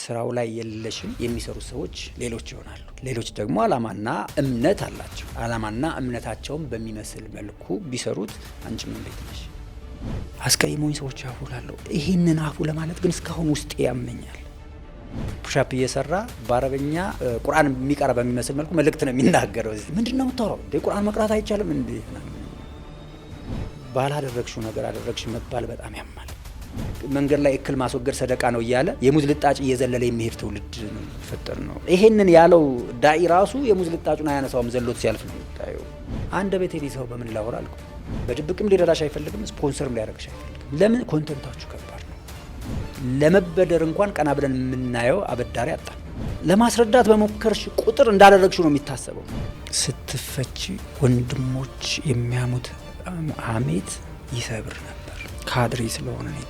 ስራው ላይ የለሽም የሚሰሩ ሰዎች ሌሎች ይሆናሉ። ሌሎች ደግሞ አላማና እምነት አላቸው። አላማና እምነታቸውን በሚመስል መልኩ ቢሰሩት አንቺም እንዴት ነሽ? አስቀይሞኝ ሰዎች አፉ ላለሁ ይህንን አፉ ለማለት ግን እስካሁን ውስጤ ያመኛል። ፑሻፕ እየሰራ በአረበኛ ቁርአን የሚቀራ በሚመስል መልኩ መልእክት ነው የሚናገረው። ምንድነው የምታወራው? ቁርአን መቅራት አይቻልም እንዴ? ባላደረግሽው ነገር አደረግሽ መባል በጣም ያማል። መንገድ ላይ እክል ማስወገድ ሰደቃ ነው እያለ የሙዝ ልጣጭ እየዘለለ የሚሄድ ትውልድ ነው ፈጠር ነው። ይሄንን ያለው ዳኢ ራሱ የሙዝ ልጣጩን አያነሳውም፣ ዘሎት ሲያልፍ ነው ታየው። አንደበቴ ሊሰው በምን ላወራ አልኩ። በድብቅም ሊረዳሽ አይፈልግም፣ ስፖንሰርም ሊያደርግሽ አይፈልግም። ለምን? ኮንተንታችሁ ከባድ ነው። ለመበደር እንኳን ቀና ብለን የምናየው አበዳሪ አጣ። ለማስረዳት በሞከርሽ ቁጥር እንዳደረግሽው ነው የሚታሰበው። ስትፈቺ ወንድሞች የሚያሙት ሐሜት ይሰብር ነበር። ካድሬ ስለሆነ ነው